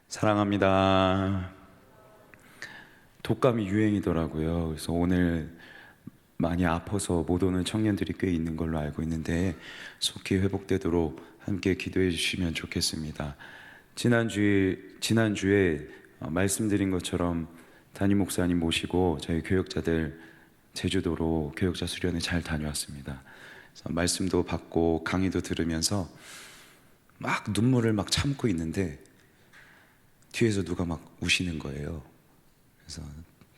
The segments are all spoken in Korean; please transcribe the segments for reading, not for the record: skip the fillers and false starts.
사랑합니다. 독감이 유행이더라고요. 그래서 오늘 많이 아파서 못 오는 청년들이 꽤 있는 걸로 알고 있는데 속히 회복되도록 함께 기도해 주시면 좋겠습니다. 지난주에 말씀드린 것처럼 담임 목사님 모시고 저희 교역자들 제주도로 교역자 수련회 잘 다녀왔습니다. 그래서 말씀도 받고 강의도 들으면서 막 눈물을 막 참고 있는데 뒤에서 누가 막 우시는 거예요. 그래서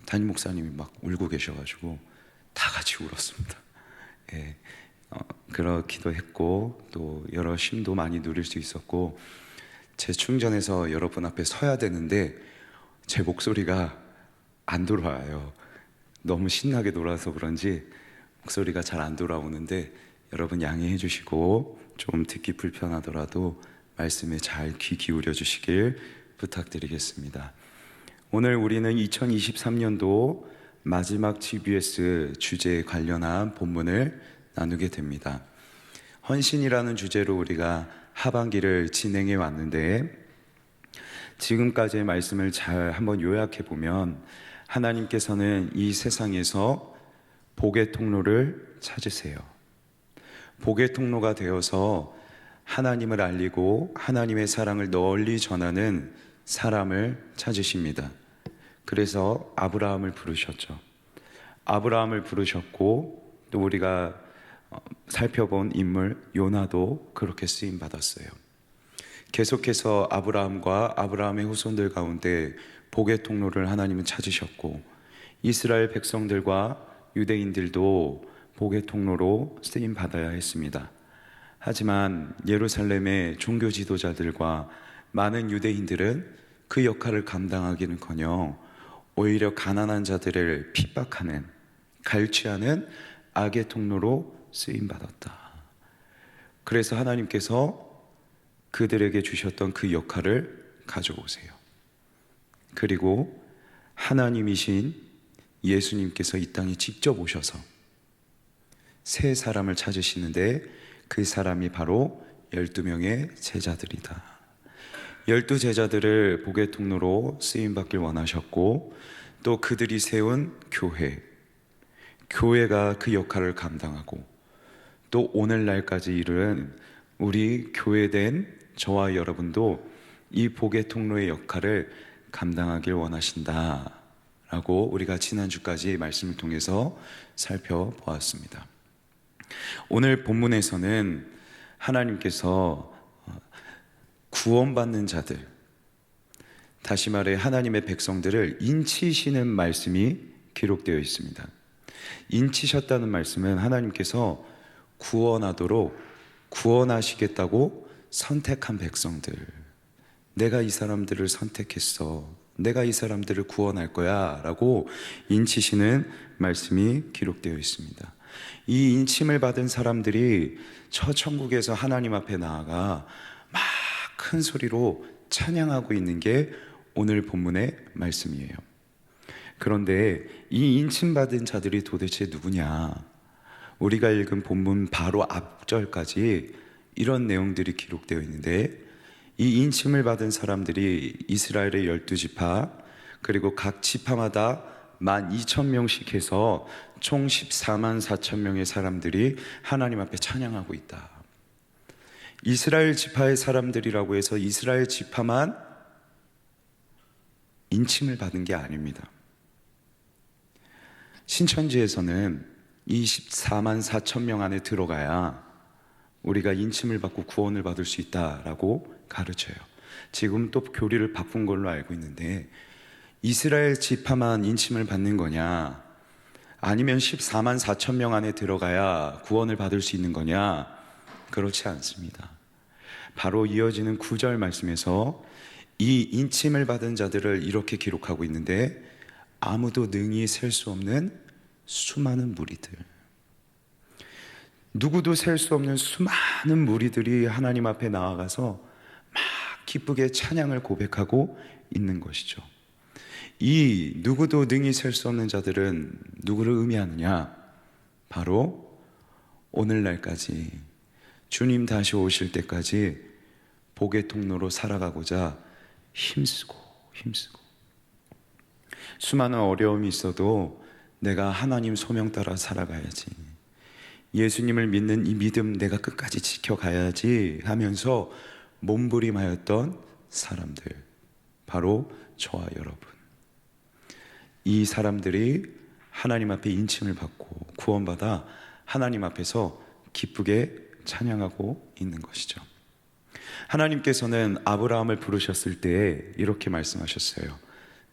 담임 목사님이 막 울고 계셔가지고 다 같이 울었습니다. 예, 그렇기도 했고 또 여러 쉼도 많이 누릴 수 있었고, 재충전해서 여러분 앞에 서야 되는데 제 목소리가 안 돌아와요. 너무 신나게 놀아서 그런지 목소리가 잘 안 돌아오는데 여러분 양해해 주시고 좀 듣기 불편하더라도 말씀에 잘 귀 기울여 주시길 부탁드리겠습니다. 오늘 우리는 2023년도 마지막 GBS 주제에 관련한 본문을 나누게 됩니다. 헌신이라는 주제로 우리가 하반기를 진행해 왔는데, 지금까지의 말씀을 잘 한번 요약해 보면 하나님께서는 이 세상에서 복의 통로를 찾으세요. 복의 통로가 되어서 하나님을 알리고 하나님의 사랑을 널리 전하는 사람을 찾으십니다. 그래서 아브라함을 부르셨죠. 아브라함을 부르셨고, 또 우리가 살펴본 인물 요나도 그렇게 쓰임 받았어요. 계속해서 아브라함과 아브라함의 후손들 가운데 복의 통로를 하나님은 찾으셨고, 이스라엘 백성들과 유대인들도 복의 통로로 쓰임 받아야 했습니다. 하지만 예루살렘의 종교 지도자들과 많은 유대인들은 그 역할을 감당하기는커녕 오히려 가난한 자들을 핍박하는, 갈취하는 악의 통로로 쓰임받았다. 그래서 하나님께서 그들에게 주셨던 그 역할을 가져오세요. 그리고 하나님이신 예수님께서 이 땅에 직접 오셔서 세 사람을 찾으시는데, 그 사람이 바로 12명의 제자들이다. 12제자들을 복의 통로로 쓰임받길 원하셨고, 또 그들이 세운 교회가 그 역할을 감당하고, 또 오늘날까지 이르는 우리 교회된 저와 여러분도 이 복의 통로의 역할을 감당하길 원하신다 라고 우리가 지난주까지 말씀을 통해서 살펴보았습니다. 오늘 본문에서는 하나님께서 구원받는 자들, 다시 말해 하나님의 백성들을 인치시는 말씀이 기록되어 있습니다. 인치셨다는 말씀은 하나님께서 구원하시겠다고 선택한 백성들, 내가 이 사람들을 선택했어, 내가 이 사람들을 구원할 거야 라고 인치시는 말씀이 기록되어 있습니다. 이 인침을 받은 사람들이 저 천국에서 하나님 앞에 나아가 막 큰 소리로 찬양하고 있는 게 오늘 본문의 말씀이에요. 그런데 이 인침받은 자들이 도대체 누구냐? 우리가 읽은 본문 바로 앞절까지 이런 내용들이 기록되어 있는데, 이 인침을 받은 사람들이 이스라엘의 12지파, 그리고 각 지파마다 12,000명씩 해서 총 14만 4천 명의 사람들이 하나님 앞에 찬양하고 있다. 이스라엘 지파의 사람들이라고 해서 이스라엘 지파만 인침을 받은 게 아닙니다. 신천지에서는 24만 4천 명 안에 들어가야 우리가 인침을 받고 구원을 받을 수 있다라고 가르쳐요. 지금 또 교리를 바꾼 걸로 알고 있는데, 이스라엘 지파만 인침을 받는 거냐, 아니면 14만 4천 명 안에 들어가야 구원을 받을 수 있는 거냐? 그렇지 않습니다. 바로 이어지는 9절 말씀에서 이 인침을 받은 자들을 이렇게 기록하고 있는데, 아무도 능히 셀 수 없는 수많은 무리들, 누구도 셀 수 없는 수많은 무리들이 하나님 앞에 나아가서 막 기쁘게 찬양을 고백하고 있는 것이죠. 이 누구도 능히 셀 수 없는 자들은 누구를 의미하느냐? 바로 오늘날까지, 주님 다시 오실 때까지 복의 통로로 살아가고자 힘쓰고 수많은 어려움이 있어도 내가 하나님 소명 따라 살아가야지, 예수님을 믿는 이 믿음 내가 끝까지 지켜가야지 하면서 몸부림하였던 사람들, 바로 저와 여러분. 이 사람들이 하나님 앞에 인침을 받고 구원받아 하나님 앞에서 기쁘게 찬양하고 있는 것이죠. 하나님께서는 아브라함을 부르셨을 때에 이렇게 말씀하셨어요.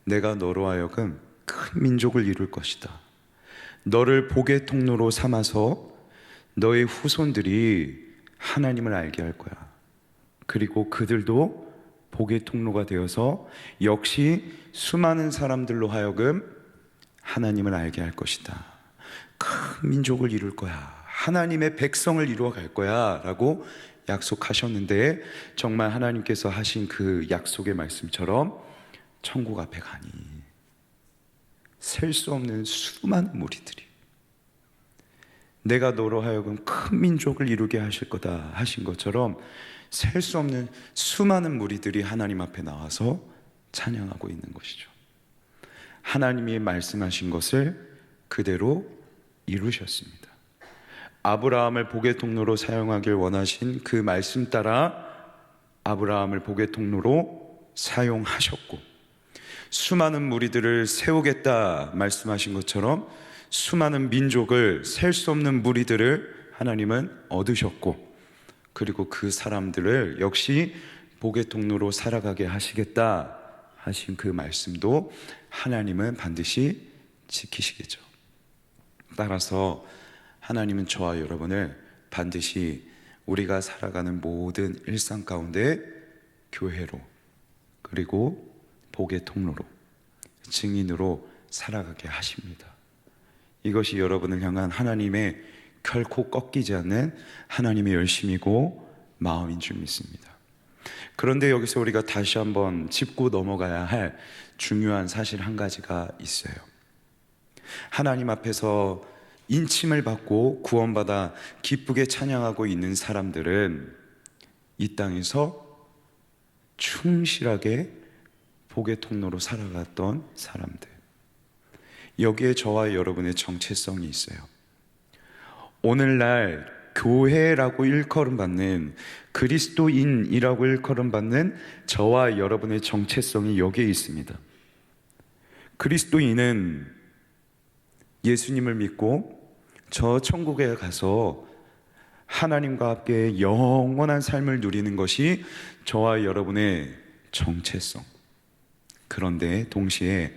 내가 너로 하여금 큰 민족을 이룰 것이다. 너를 복의 통로로 삼아서 너의 후손들이 하나님을 알게 할 거야. 그리고 그들도 복의 통로가 되어서 역시 수많은 사람들로 하여금 하나님을 알게 할 것이다. 큰 민족을 이룰 거야. 하나님의 백성을 이루어 갈 거야 라고 약속하셨는데, 정말 하나님께서 하신 그 약속의 말씀처럼 천국 앞에 가니 셀 수 없는 수많은 무리들이 내가 너로 하여금 큰 민족을 이루게 하실 거다 하신 것처럼 셀 수 없는 수많은 무리들이 하나님 앞에 나와서 찬양하고 있는 것이죠. 하나님이 말씀하신 것을 그대로 이루셨습니다. 아브라함을 복의 통로로 사용하길 원하신 그 말씀 따라 아브라함을 복의 통로로 사용하셨고, 수많은 무리들을 세우겠다 말씀하신 것처럼 수많은 민족을, 셀 수 없는 무리들을 하나님은 얻으셨고, 그리고 그 사람들을 역시 복의 통로로 살아가게 하시겠다 하신 그 말씀도 하나님은 반드시 지키시겠죠. 따라서 하나님은 저와 여러분을 반드시 우리가 살아가는 모든 일상 가운데 교회로, 그리고 복의 통로로, 증인으로 살아가게 하십니다. 이것이 여러분을 향한 하나님의 결코 꺾이지 않는 하나님의 열심이고 마음인 줄 믿습니다. 그런데 여기서 우리가 다시 한번 짚고 넘어가야 할 중요한 사실 한 가지가 있어요. 하나님 앞에서 인침을 받고 구원받아 기쁘게 찬양하고 있는 사람들은 이 땅에서 충실하게 복의 통로로 살아갔던 사람들, 여기에 저와 여러분의 정체성이 있어요. 오늘날 교회라고 일컬음 받는, 그리스도인이라고 일컬음 받는 저와 여러분의 정체성이 여기에 있습니다. 그리스도인은 예수님을 믿고 저 천국에 가서 하나님과 함께 영원한 삶을 누리는 것이 저와 여러분의 정체성. 그런데 동시에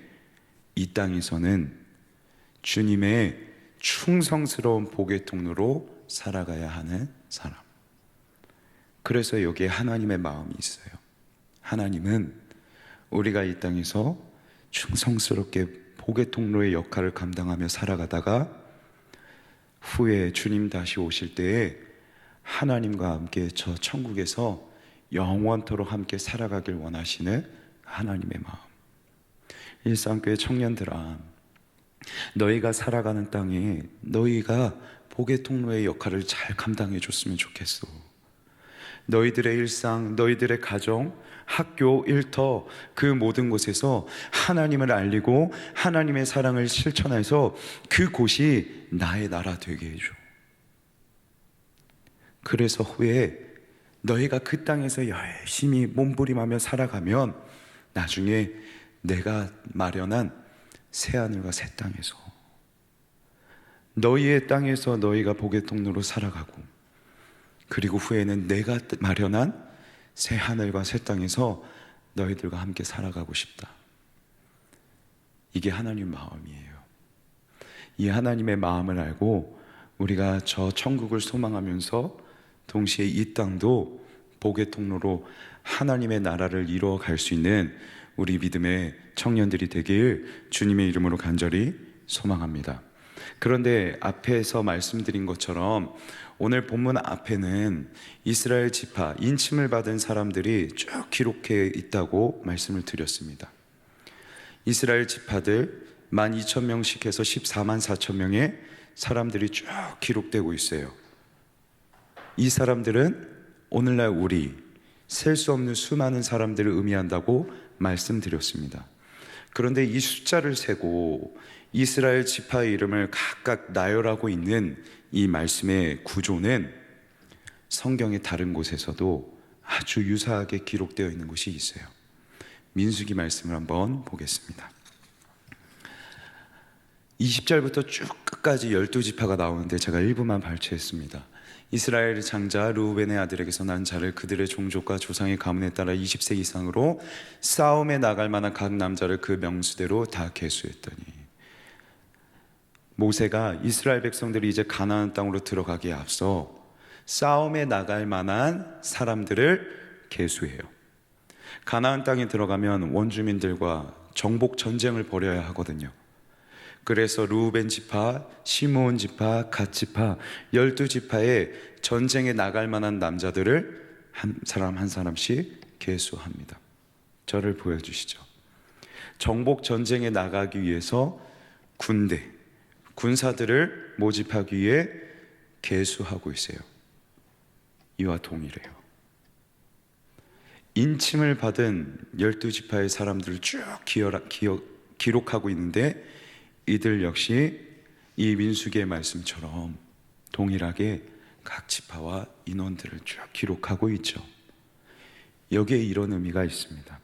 이 땅에서는 주님의 충성스러운 복의 통로로 살아가야 하는 사람. 그래서 여기에 하나님의 마음이 있어요. 하나님은 우리가 이 땅에서 충성스럽게 복의 통로의 역할을 감당하며 살아가다가 후에 주님 다시 오실 때에 하나님과 함께 저 천국에서 영원토록 함께 살아가길 원하시는 하나님의 마음. 일상교회 청년들아, 너희가 살아가는 땅에 너희가 복의 통로의 역할을 잘 감당해 줬으면 좋겠어. 너희들의 일상, 너희들의 가정, 학교, 일터, 그 모든 곳에서 하나님을 알리고 하나님의 사랑을 실천해서 그곳이 나의 나라 되게 해줘. 그래서 후에 너희가 그 땅에서 열심히 몸부림하며 살아가면 나중에 내가 마련한 새하늘과 새 땅에서, 너희의 땅에서 너희가 복의 통로로 살아가고, 그리고 후에는 내가 마련한 새하늘과 새 땅에서 너희들과 함께 살아가고 싶다. 이게 하나님 마음이에요. 이 하나님의 마음을 알고 우리가 저 천국을 소망하면서 동시에 이 땅도 복의 통로로 하나님의 나라를 이루어 갈 수 있는 우리 믿음의 청년들이 되길 주님의 이름으로 간절히 소망합니다. 그런데 앞에서 말씀드린 것처럼 오늘 본문 앞에는 이스라엘 지파, 인침을 받은 사람들이 쭉 기록해 있다고 말씀을 드렸습니다. 이스라엘 지파들 12,000명씩 해서 14만 4천 명의 사람들이 쭉 기록되고 있어요. 이 사람들은 오늘날 우리 셀 수 없는 수많은 사람들을 의미한다고 말씀드렸습니다. 그런데 이 숫자를 세고 이스라엘 지파의 이름을 각각 나열하고 있는 이 말씀의 구조는 성경의 다른 곳에서도 아주 유사하게 기록되어 있는 곳이 있어요. 민수기 말씀을 한번 보겠습니다. 20절부터 쭉 끝까지 12지파가 나오는데 제가 일부만 발췌했습니다. 이스라엘 장자 르우벤의 아들에게서 난 자를 그들의 종족과 조상의 가문에 따라 20세 이상으로 싸움에 나갈 만한 각 남자를 그 명수대로 다 계수했더니, 모세가 이스라엘 백성들이 이제 가나안 땅으로 들어가기에 앞서 싸움에 나갈 만한 사람들을 계수해요. 가나안 땅에 들어가면 원주민들과 정복 전쟁을 벌여야 하거든요. 그래서 르우벤 지파, 시므온 지파, 갓 지파 12지파에 전쟁에 나갈 만한 남자들을 한 사람 한 사람씩 계수합니다. 저를 보여주시죠. 정복 전쟁에 나가기 위해서 군사들을 모집하기 위해 계수하고 있어요. 이와 동일해요. 인침을 받은 12지파의 사람들을 쭉 기록하고 있는데, 이들 역시 이 민수기의 말씀처럼 동일하게 각 지파와 인원들을 쭉 기록하고 있죠. 여기에 이런 의미가 있습니다.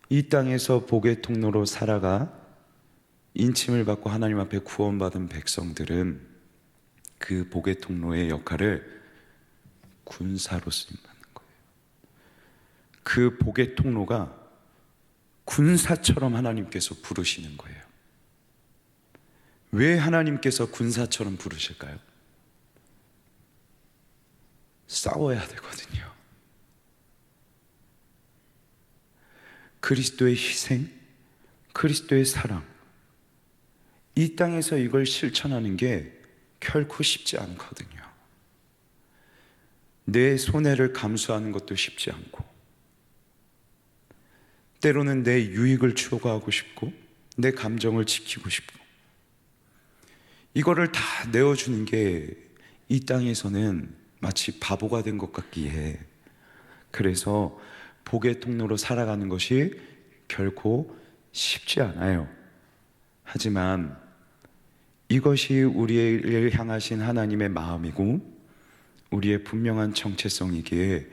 이 땅에서 복의 통로로 살아가 인침을 받고 하나님 앞에 구원받은 백성들은 그 복의 통로의 역할을 군사로 쓰임받는 거예요. 그 복의 통로가 군사처럼 하나님께서 부르시는 거예요. 왜 하나님께서 군사처럼 부르실까요? 싸워야 되거든요. 그리스도의 희생, 그리스도의 사랑, 이 땅에서 이걸 실천하는 게 결코 쉽지 않거든요. 내 손해를 감수하는 것도 쉽지 않고, 때로는 내 유익을 추구하고 싶고, 내 감정을 지키고 싶고, 이거를 다 내어주는 게 이 땅에서는 마치 바보가 된 것 같기에, 그래서 복의 통로로 살아가는 것이 결코 쉽지 않아요. 하지만 이것이 우리를 향하신 하나님의 마음이고 우리의 분명한 정체성이기에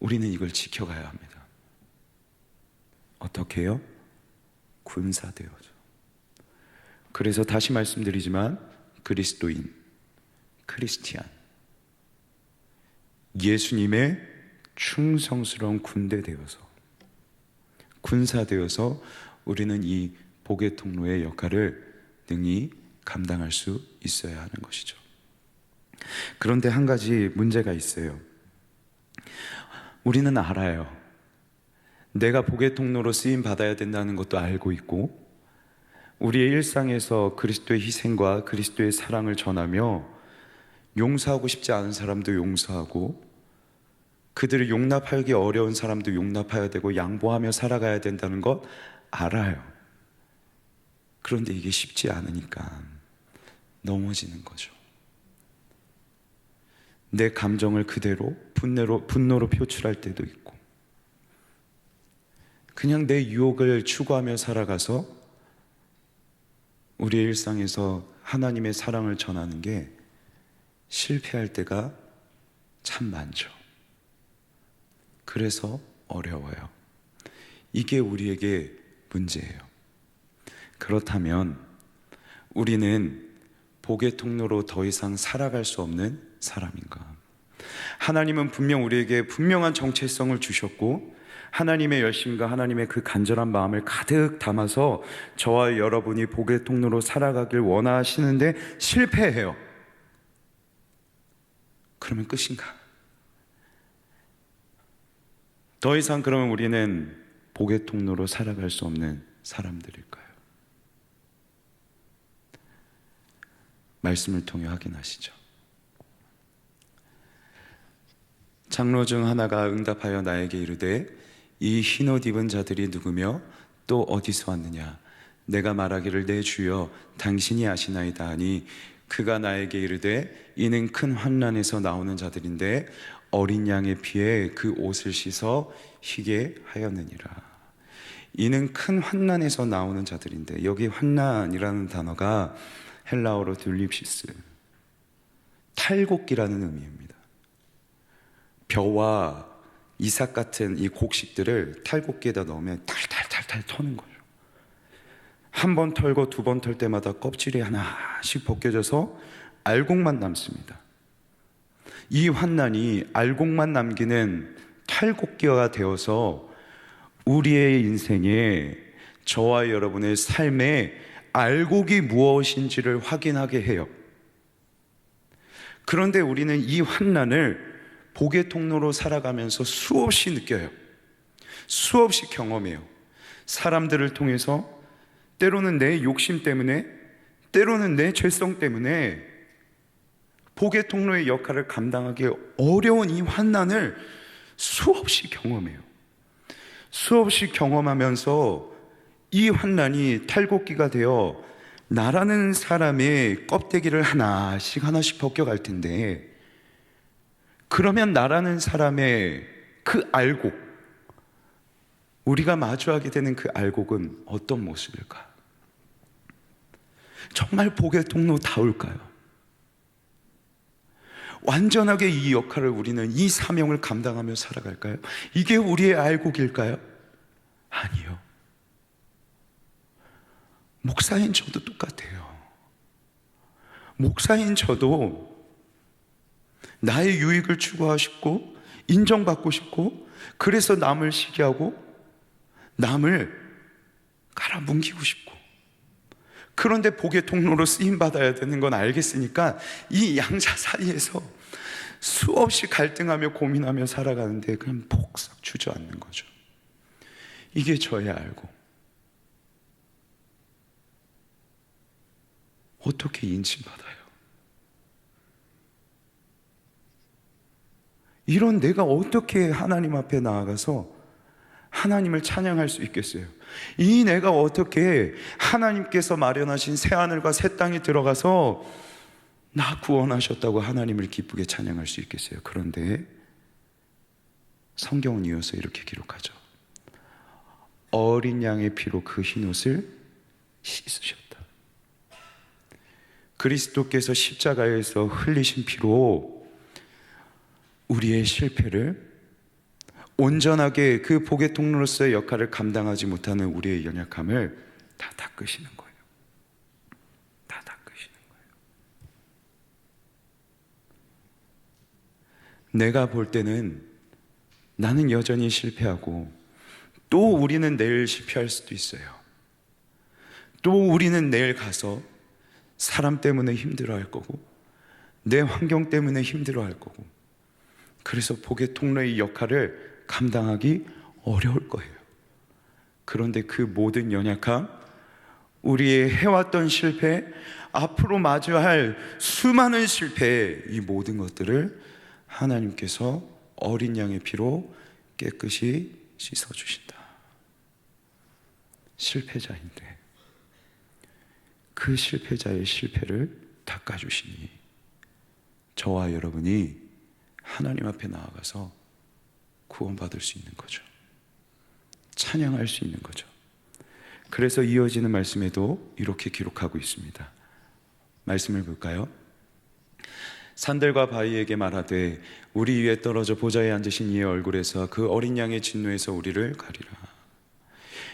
우리는 이걸 지켜가야 합니다. 어떻게 해요? 군사되어져. 그래서 다시 말씀드리지만 그리스도인, 크리스티안, 예수님의 충성스러운 군대 되어서, 군사되어서 우리는 이 복의 통로의 역할을 능히 감당할 수 있어야 하는 것이죠. 그런데 한 가지 문제가 있어요. 우리는 알아요. 내가 복의 통로로 쓰임 받아야 된다는 것도 알고 있고, 우리의 일상에서 그리스도의 희생과 그리스도의 사랑을 전하며 용서하고 싶지 않은 사람도 용서하고, 그들을 용납하기 어려운 사람도 용납해야 되고 양보하며 살아가야 된다는 것 알아요. 그런데 이게 쉽지 않으니까 넘어지는 거죠. 내 감정을 그대로 분노로 표출할 때도 있고, 그냥 내 유혹을 추구하며 살아가서 우리의 일상에서 하나님의 사랑을 전하는 게 실패할 때가 참 많죠. 그래서 어려워요. 이게 우리에게 문제예요. 그렇다면 우리는 복의 통로로 더 이상 살아갈 수 없는 사람인가? 하나님은 분명 우리에게 분명한 정체성을 주셨고, 하나님의 열심과 하나님의 그 간절한 마음을 가득 담아서 저와 여러분이 복의 통로로 살아가길 원하시는데 실패해요. 그러면 끝인가? 더 이상 그러면 우리는 복의 통로로 살아갈 수 없는 사람들일까요? 말씀을 통해 확인하시죠. 장로 중 하나가 응답하여 나에게 이르되 이 흰옷 입은 자들이 누구며 또 어디서 왔느냐? 내가 말하기를 내 주여 당신이 아시나이다 하니, 그가 나에게 이르되 이는 큰 환난에서 나오는 자들인데 어린 양의 피에 그 옷을 씻어 희게 하였느니라. 이는 큰 환난에서 나오는 자들인데, 여기 환난이라는 단어가 헬라어로 둘립시스, 탈곡기라는 의미입니다. 벼와 이삭 같은 이 곡식들을 탈곡기에다 넣으면 탈탈탈탈 터는 거죠. 한 번 털고 두 번 털 때마다 껍질이 하나씩 벗겨져서 알곡만 남습니다. 이 환난이 알곡만 남기는 탈곡기가 되어서 우리의 인생에, 저와 여러분의 삶에 알곡이 무엇인지를 확인하게 해요. 그런데 우리는 이 환난을 복의 통로로 살아가면서 수없이 느껴요. 수없이 경험해요. 사람들을 통해서, 때로는 내 욕심 때문에, 때로는 내 죄성 때문에 복의 통로의 역할을 감당하기 어려운 이 환난을 수없이 경험해요. 수없이 경험하면서 이 환난이 탈곡기가 되어 나라는 사람의 껍데기를 하나씩 하나씩 벗겨갈 텐데, 그러면 나라는 사람의 그 알곡, 우리가 마주하게 되는 그 알곡은 어떤 모습일까? 정말 복의 통로다울까요? 완전하게 이 역할을, 우리는 이 사명을 감당하며 살아갈까요? 이게 우리의 알곡일까요? 아니요. 목사인 저도 똑같아요. 목사인 저도 나의 유익을 추구하고 싶고 인정받고 싶고, 그래서 남을 시기하고 남을 깔아뭉개고 싶고, 그런데 복의 통로로 쓰임받아야 되는 건 알겠으니까 이 양자 사이에서 수없이 갈등하며 고민하며 살아가는데 그냥 폭삭 주저앉는 거죠. 이게 저의 알고, 어떻게 인침받아요? 이런 내가 어떻게 하나님 앞에 나아가서 하나님을 찬양할 수 있겠어요? 이 내가 어떻게 하나님께서 마련하신 새하늘과 새 땅에 들어가서 나 구원하셨다고 하나님을 기쁘게 찬양할 수 있겠어요? 그런데 성경은 이어서 이렇게 기록하죠. 어린 양의 피로 그 흰옷을 씻으셨다. 그리스도께서 십자가에서 흘리신 피로 우리의 실패를, 온전하게 그 복의 통로로서의 역할을 감당하지 못하는 우리의 연약함을 다 닦으시는 거예요. 다 닦으시는 거예요. 내가 볼 때는 나는 여전히 실패하고, 또 우리는 내일 실패할 수도 있어요. 또 우리는 내일 가서 사람 때문에 힘들어할 거고, 내 환경 때문에 힘들어할 거고, 그래서 복의 통로의 역할을 감당하기 어려울 거예요. 그런데 그 모든 연약함, 우리의 해왔던 실패, 앞으로 마주할 수많은 실패, 이 모든 것들을 하나님께서 어린 양의 피로 깨끗이 씻어주신다. 실패자인데 그 실패자의 실패를 닦아주시니 저와 여러분이 하나님 앞에 나아가서 구원받을 수 있는 거죠. 찬양할 수 있는 거죠. 그래서 이어지는 말씀에도 이렇게 기록하고 있습니다. 말씀을 볼까요? 산들과 바위에게 말하되 우리 위에 떨어져 보좌에 앉으신 이의 얼굴에서 그 어린 양의 진노에서 우리를 가리라.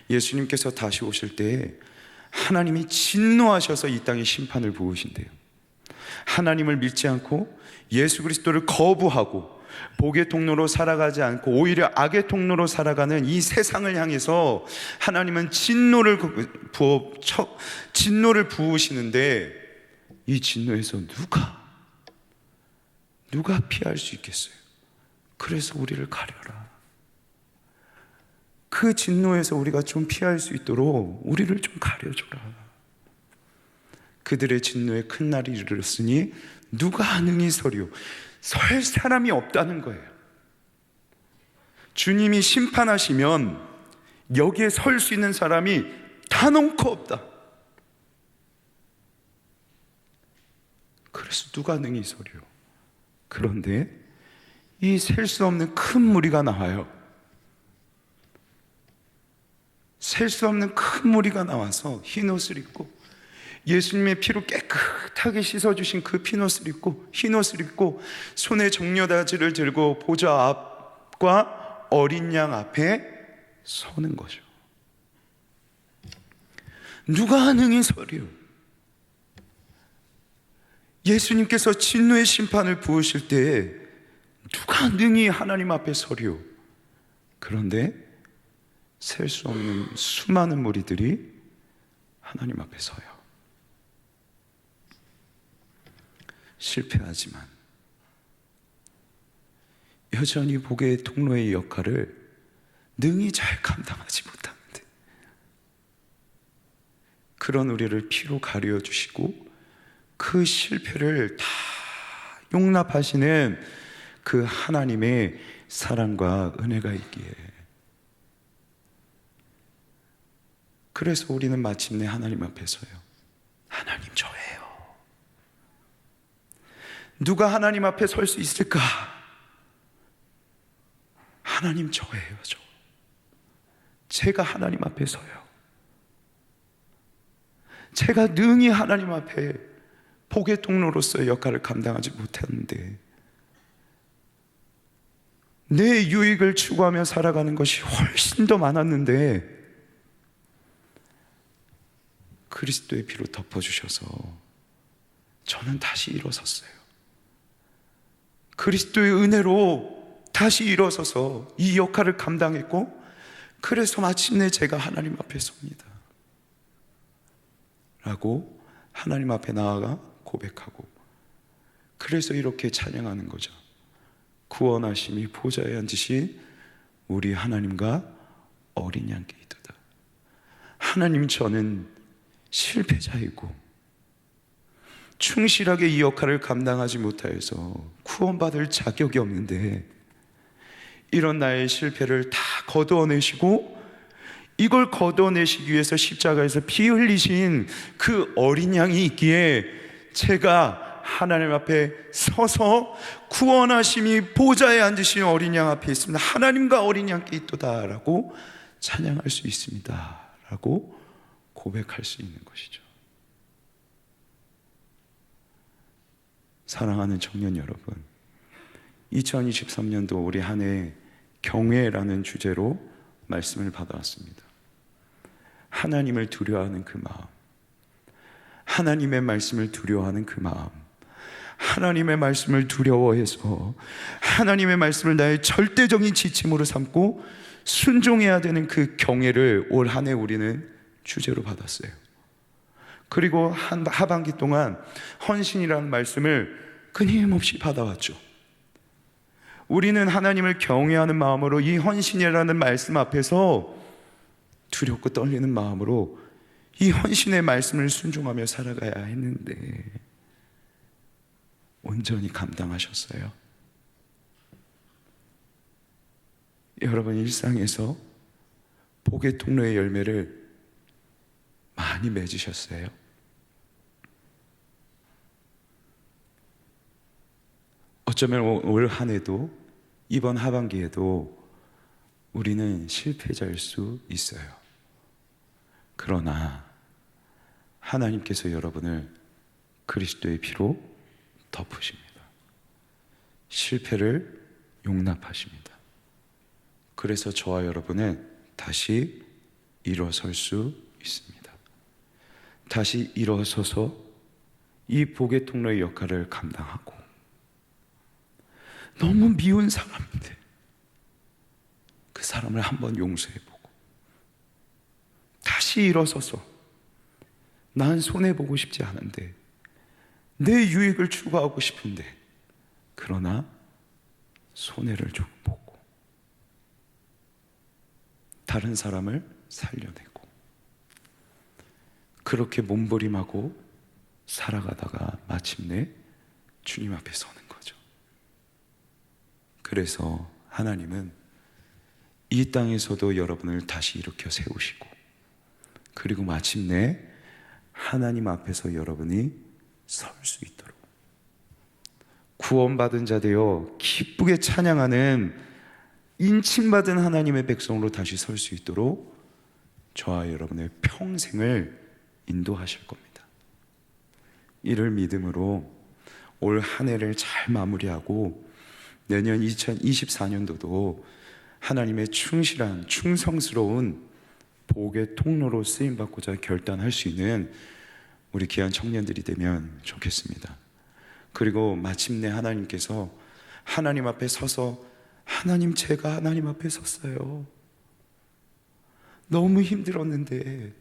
예수님께서 다시 오실 때에 하나님이 진노하셔서 이 땅에 심판을 부으신대요. 하나님을 믿지 않고 예수 그리스도를 거부하고 복의 통로로 살아가지 않고 오히려 악의 통로로 살아가는 이 세상을 향해서 하나님은 진노를 부으시는데, 이 진노에서 누가 피할 수 있겠어요? 그래서 우리를 가려라. 그 진노에서 우리가 좀 피할 수 있도록 우리를 좀 가려줘라. 그들의 진노에 큰 날이 이르렀으니 누가 능히 서리요? 설 사람이 없다는 거예요. 주님이 심판하시면 여기에 설 수 있는 사람이 단언코 없다. 그래서 누가 능히 서리요? 그런데 이 셀 수 없는 큰 무리가 나와요. 셀 수 없는 큰 무리가 나와서 흰 옷을 입고, 예수님의 피로 깨끗하게 씻어주신 그 흰 옷을 입고, 흰 옷을 입고 손에 종려다지를 들고 보좌 앞과 어린 양 앞에 서는 거죠. 누가 능히 서리요? 예수님께서 진노의 심판을 부으실 때에 누가 능히 하나님 앞에 서리요? 그런데 셀 수 없는 수많은 무리들이 하나님 앞에 서요. 실패하지만 여전히 복의 통로의 역할을 능히 잘 감당하지 못하는데, 그런 우리를 피로 가려 주시고 그 실패를 다 용납하시는 그 하나님의 사랑과 은혜가 있기에, 그래서 우리는 마침내 하나님 앞에 서요. 하나님 저예요. 누가 하나님 앞에 설 수 있을까? 하나님 저예요. 제가 하나님 앞에 서요. 제가 능히 하나님 앞에 복의 통로로서의 역할을 감당하지 못했는데, 내 유익을 추구하며 살아가는 것이 훨씬 더 많았는데 그리스도의 피로 덮어주셔서 저는 다시 일어섰어요. 그리스도의 은혜로 다시 일어서서 이 역할을 감당했고, 그래서 마침내 제가 하나님 앞에 섭니다 라고 하나님 앞에 나아가 고백하고, 그래서 이렇게 찬양하는 거죠. 구원하심이 보좌에 앉으신 우리 하나님과 어린 양께 있도다. 하나님, 저는 실패자이고 충실하게 이 역할을 감당하지 못하여서 구원받을 자격이 없는데, 이런 나의 실패를 다 거두어내시고, 이걸 거둬내시기 위해서 십자가에서 피 흘리신 그 어린 양이 있기에 제가 하나님 앞에 서서 구원하심이 보좌에 앉으신 어린 양 앞에 있습니다. 하나님과 어린 양께 있도다 라고 찬양할 수 있습니다 라고 고백할 수 있는 것이죠. 사랑하는 청년 여러분, 2023년도 우리 한 해 경외라는 주제로 말씀을 받아왔습니다. 하나님을 두려워하는 그 마음, 하나님의 말씀을 두려워하는 그 마음, 하나님의 말씀을 두려워해서 하나님의 말씀을 나의 절대적인 지침으로 삼고 순종해야 되는 그 경외를 올 한 해 우리는 주제로 받았어요. 그리고 하반기 동안 헌신이라는 말씀을 끊임없이 받아왔죠. 우리는 하나님을 경외하는 마음으로 이 헌신이라는 말씀 앞에서 두렵고 떨리는 마음으로 이 헌신의 말씀을 순종하며 살아가야 했는데, 온전히 감당하셨어요? 여러분, 일상에서 복의 통로의 열매를 많이 맺으셨어요? 어쩌면 올 한 해도, 이번 하반기에도 우리는 실패자일 수 있어요. 그러나 하나님께서 여러분을 그리스도의 피로 덮으십니다. 실패를 용납하십니다. 그래서 저와 여러분은 다시 일어설 수 있습니다. 다시 일어서서 이 복의 통로의 역할을 감당하고, 너무 미운 사람인데 그 사람을 한번 용서해보고, 다시 일어서서 난 손해보고 싶지 않은데, 내 유익을 추구하고 싶은데, 그러나 손해를 좀 보고 다른 사람을 살려내고, 그렇게 몸부림하고 살아가다가 마침내 주님 앞에 서는 거죠. 그래서 하나님은 이 땅에서도 여러분을 다시 일으켜 세우시고, 그리고 마침내 하나님 앞에서 여러분이 설 수 있도록 구원받은 자 되어 기쁘게 찬양하는 인침받은 하나님의 백성으로 다시 설 수 있도록 저와 여러분의 평생을 인도하실 겁니다. 이를 믿음으로 올 한 해를 잘 마무리하고 내년 2024년도도 하나님의 충실한 충성스러운 복의 통로로 쓰임받고자 결단할 수 있는 우리 귀한 청년들이 되면 좋겠습니다. 그리고 마침내 하나님께서 하나님 앞에 서서 하나님, 제가 하나님 앞에 섰어요. 너무 힘들었는데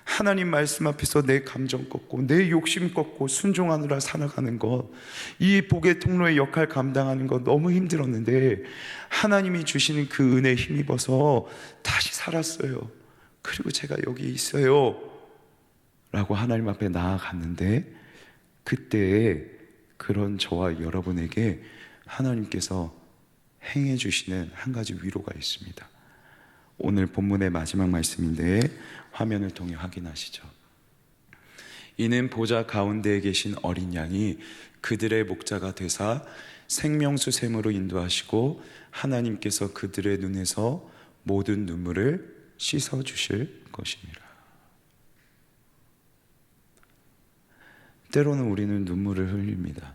하나님 말씀 앞에서 내 감정 꺾고 내 욕심 꺾고 순종하느라 살아가는 것, 이 복의 통로의 역할 감당하는 것 너무 힘들었는데 하나님이 주시는 그 은혜에 힘입어서 다시 살았어요. 그리고 제가 여기 있어요 라고 하나님 앞에 나아갔는데, 그때에 그런 저와 여러분에게 하나님께서 행해 주시는 한 가지 위로가 있습니다. 오늘 본문의 마지막 말씀인데 화면을 통해 확인하시죠. 이는 보좌 가운데에 계신 어린 양이 그들의 목자가 되사 생명수 샘으로 인도하시고 하나님께서 그들의 눈에서 모든 눈물을 씻어 주실 것이니라. 때로는 우리는 눈물을 흘립니다.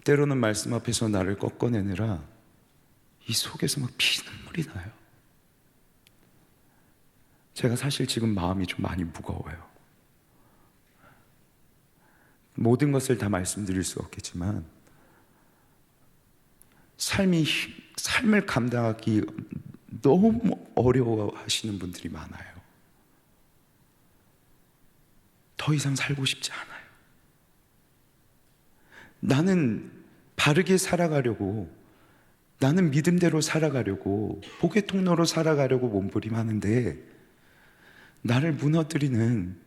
때로는 말씀 앞에서 나를 꺾어내느라 이 속에서 막 피눈물이 나요. 제가 사실 지금 마음이 좀 많이 무거워요. 모든 것을 다 말씀드릴 수 없겠지만 삶을 감당하기 너무 어려워하시는 분들이 많아요. 더 이상 살고 싶지 않아요. 나는 바르게 살아가려고, 나는 믿음대로 살아가려고, 복의 통로로 살아가려고 몸부림하는데 나를 무너뜨리는,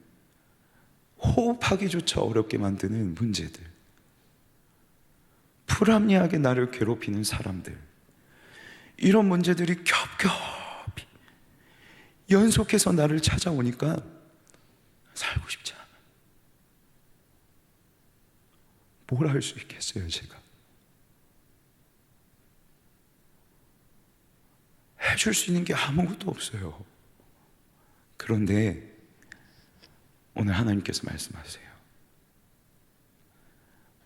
호흡하기조차 어렵게 만드는 문제들, 불합리하게 나를 괴롭히는 사람들, 이런 문제들이 겹겹이 연속해서 나를 찾아오니까 살고 싶지 않아. 뭘 할 수 있겠어요, 제가? 해줄 수 있는 게 아무것도 없어요. 그런데 오늘 하나님께서 말씀하세요.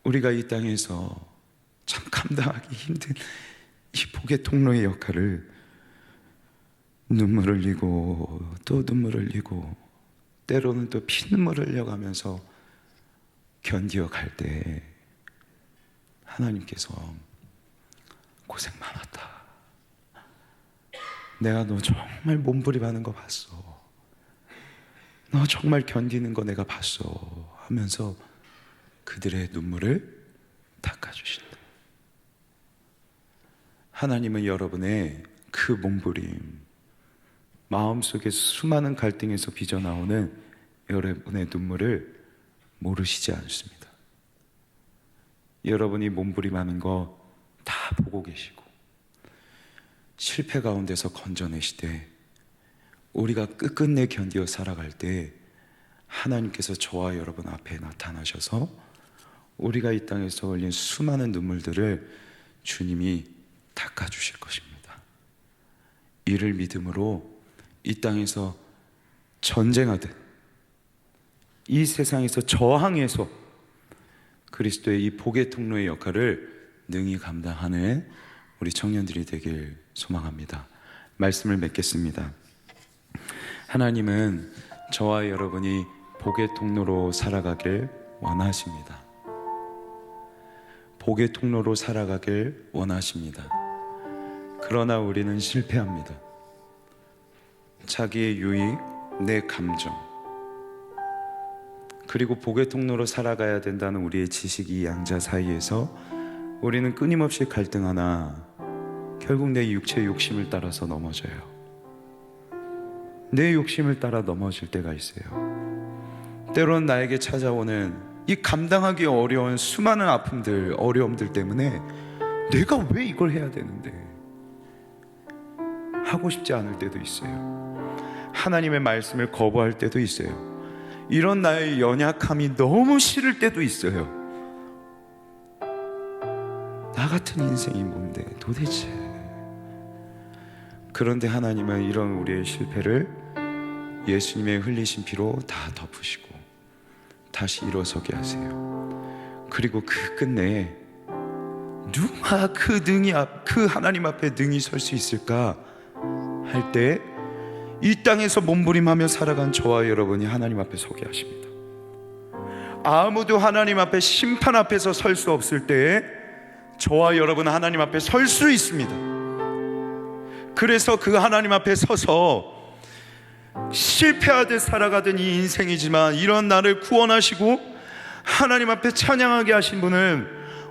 우리가 이 땅에서 참 감당하기 힘든 이 복의 통로의 역할을 눈물 흘리고 또 눈물 흘리고 때로는 또 피눈물 흘려가면서 견디어 갈 때 하나님께서 고생 많았다. 내가 너 정말 몸부림하는 거 봤어. 너 정말 견디는 거 내가 봤어 하면서 그들의 눈물을 닦아주신다. 하나님은 여러분의 그 몸부림, 마음속에 수많은 갈등에서 빚어나오는 여러분의 눈물을 모르시지 않습니다. 여러분이 몸부림하는 거 다 보고 계시고 실패 가운데서 건져내시되 우리가 끝끝내 견디어 살아갈 때 하나님께서 저와 여러분 앞에 나타나셔서 우리가 이 땅에서 흘린 수많은 눈물들을 주님이 닦아주실 것입니다. 이를 믿음으로 이 땅에서 전쟁하듯 이 세상에서 저항해서 그리스도의 이 복의 통로의 역할을 능히 감당하는 우리 청년들이 되길 소망합니다. 말씀을 맺겠습니다. 하나님은 저와 여러분이 복의 통로로 살아가길 원하십니다. 복의 통로로 살아가길 원하십니다. 그러나 우리는 실패합니다. 자기의 유익, 내 감정, 그리고 복의 통로로 살아가야 된다는 우리의 지식이 양자 사이에서 우리는 끊임없이 갈등하나 결국 내 육체의 욕심을 따라서 넘어져요. 내 욕심을 따라 넘어질 때가 있어요. 때로는 나에게 찾아오는 이 감당하기 어려운 수많은 아픔들, 어려움들 때문에 내가 왜 이걸 해야 되는데 하고 싶지 않을 때도 있어요. 하나님의 말씀을 거부할 때도 있어요. 이런 나의 연약함이 너무 싫을 때도 있어요. 나 같은 인생이 뭔데 도대체. 그런데 하나님은 이런 우리의 실패를 예수님의 흘리신 피로 다 덮으시고 다시 일어서게 하세요. 그리고 그 끝내에 누가 그 하나님 앞에 능히 설 수 있을까 할 때 이 땅에서 몸부림하며 살아간 저와 여러분이 하나님 앞에 서게 하십니다. 아무도 하나님 앞에 심판 앞에서 설 수 없을 때에 저와 여러분은 하나님 앞에 설 수 있습니다. 그래서 그 하나님 앞에 서서 실패하듯 살아가던 이 인생이지만 이런 나를 구원하시고 하나님 앞에 찬양하게 하신 분은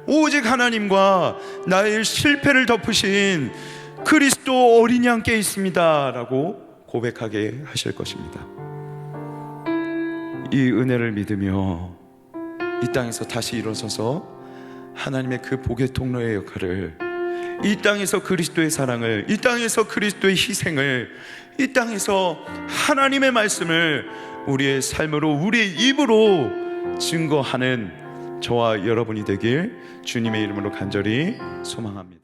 오직 하나님과 나의 실패를 덮으신 그리스도 어린 양께 있습니다 라고 고백하게 하실 것입니다. 이 은혜를 믿으며 이 땅에서 다시 일어서서 하나님의 그 복의 통로의 역할을, 이 땅에서 그리스도의 사랑을, 이 땅에서 그리스도의 희생을, 이 땅에서 하나님의 말씀을 우리의 삶으로, 우리의 입으로 증거하는 저와 여러분이 되길 주님의 이름으로 간절히 소망합니다.